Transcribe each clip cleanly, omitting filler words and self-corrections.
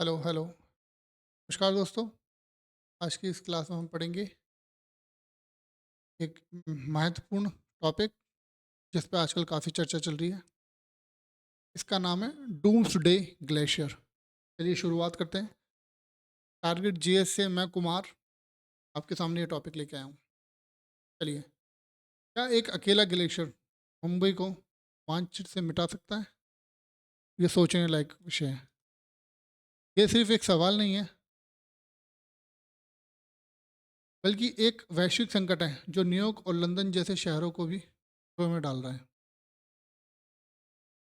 Hello hello. नमस्कार दोस्तों। आज की इस क्लास में हम पढ़ेंगे एक महत्वपूर्ण टॉपिक जिस पे आजकल काफ़ी चर्चा चल रही है। इसका नाम है डूम्सडे ग्लेशियर। चलिए शुरुआत करते हैं। टारगेट जीएस से मैं कुमार आपके सामने ये टॉपिक लेके आया हूँ। चलिए, क्या एक अकेला ग्लेशियर मुंबई को मानचित्र से मिटा सकता है? ये सोचने लायक विषय है। ये सिर्फ एक सवाल नहीं है, बल्कि एक वैश्विक संकट है जो न्यूयॉर्क और लंदन जैसे शहरों को भी खतरे में डाल रहा है।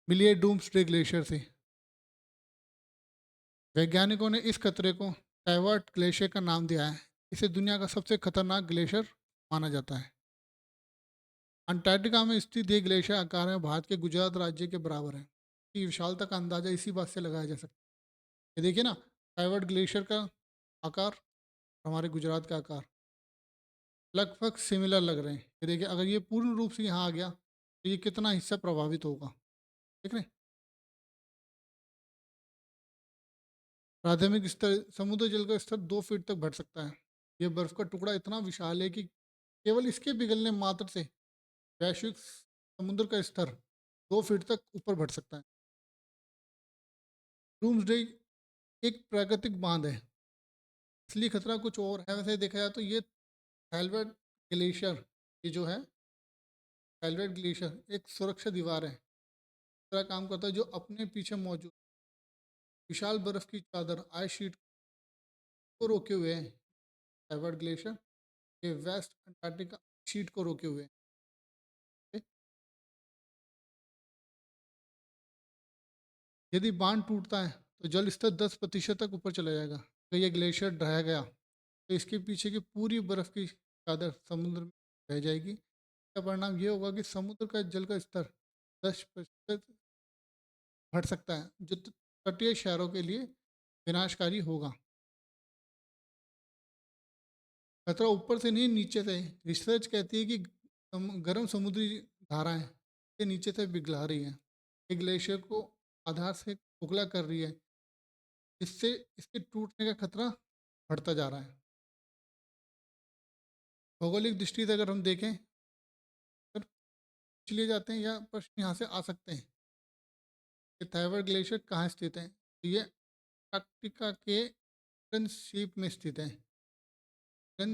मिलिए डूम्सडे ग्लेशियर से। वैज्ञानिकों ने इस खतरे को टाइवर्ट ग्लेशियर का नाम दिया है। इसे दुनिया का सबसे खतरनाक ग्लेशियर माना जाता है। अंटार्कटिका में स्थित ये ग्लेशियर आकार में भारत के गुजरात राज्य के बराबर है। इसकी विशालता का अंदाजा इसी बात से लगाया जा सकता है। ये देखिए ना, टाइवर्ट ग्लेशियर का आकार, हमारे गुजरात का आकार लगभग सिमिलर लग रहे हैं। ये देखिए, अगर ये पूर्ण रूप से यहाँ आ गया तो ये कितना हिस्सा प्रभावित होगा, देख रहे हैं। प्राथमिक स्तर समुद्र जल का स्तर 2 फीट तक बढ़ सकता है। यह बर्फ का टुकड़ा इतना विशाल है कि केवल इसके पिघलने मात्र से वैश्विक समुद्र का स्तर 2 फीट तक ऊपर बढ़ सकता है। डूम्सडे एक प्राकृतिक बांध है। असली खतरा कुछ और है। वैसे देखा जाए तो ये थैलवेट ग्लेशियर, ये जो है थैलवेट ग्लेशियर एक सुरक्षा दीवार है। तरह काम करता है जो अपने पीछे मौजूद विशाल बर्फ की चादर आइस शीट को रोके हुए है। थैलवेट ग्लेशियर ये वेस्ट अंटार्कटिका शीट को रोके हुए है। यदि बांध टूटता है तो जल स्तर 10% तक ऊपर चला जाएगा। अगर ये ग्लेशियर ढह गया तो इसके पीछे की पूरी बर्फ की चादर समुद्र में रह जाएगी। इसका परिणाम ये होगा कि समुद्र का जल का स्तर 10% बढ़ सकता है, जो तटीय शहरों के लिए विनाशकारी होगा। खतरा ऊपर से नहीं, नीचे से है। रिसर्च कहती है कि गर्म समुद्री धाराएं के नीचे से पिघला रही है। ये ग्लेशियर को आधार से खोखला कर रही है, जिससे इसके टूटने का खतरा बढ़ता जा रहा है। भौगोलिक दृष्टि से अगर हम देखें, अगर चले जाते हैं या प्रश्न यहाँ से आ सकते हैं कि थाइवर ग्लेशियर कहाँ स्थित है, तो ये अंटार्कटिका के सीप में स्थित है।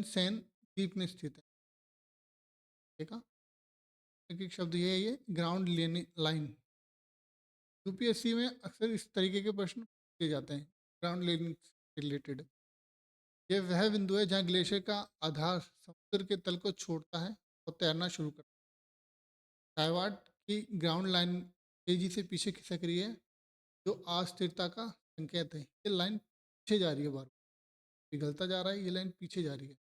सेन द्वीप में स्थित है। ठीक है। एक एक शब्द ये है, ये ग्राउंड लाइन। यूपीएससी में अक्सर इस तरीके के प्रश्न पूछे जाते हैं, ग्राउंड लेवलिंग से रिलेटेड। ये वह बिंदु है जहाँ ग्लेशियर का आधार समुद्र के तल को छोड़ता है और तैरना शुरू करता है। टाइवाड की ग्राउंड लाइन तेजी से पीछे खिसक रही है, जो अस्थिरता का संकेत है। ये लाइन पीछे जा रही है, बार पिघलता जा रहा है, ये लाइन पीछे जा रही है।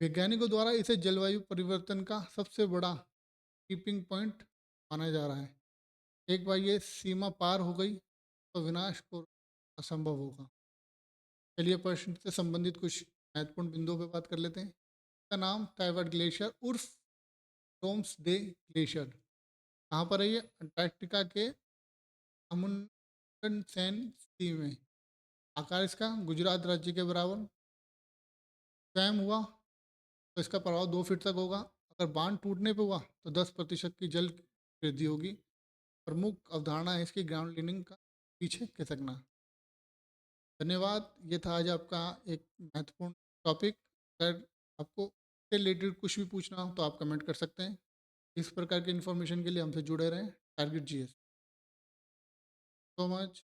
वैज्ञानिकों द्वारा इसे जलवायु परिवर्तन का सबसे बड़ा टिपिंग पॉइंट माना जा रहा है। एक बार ये सीमा पार हो गई तो विनाश को असंभव होगा। चलिए प्रश्न से संबंधित कुछ महत्वपूर्ण बिंदुओं पर बात कर लेते हैं। इसका नाम टाइवर्ट ग्लेशियर उर्फ डोम्स डे ग्लेशियर कहाँ पर है? ये अंटार्कटिका के अमुंडसेन सी में। आकार इसका गुजरात राज्य के बराबर। स्वयं हुआ तो इसका प्रभाव 2 फीट तक होगा। अगर बांध टूटने पर हुआ तो 10% की जल वृद्धि होगी। प्रमुख अवधारणा है इसकी ग्राउंड लीनिंग का पीछे खिसकना। धन्यवाद। ये था आज आपका एक महत्वपूर्ण टॉपिक। अगर आपको इससे रिलेटेड कुछ भी पूछना हो तो आप कमेंट कर सकते हैं। इस प्रकार की इन्फॉर्मेशन के लिए हमसे जुड़े रहें। Target GS. So much.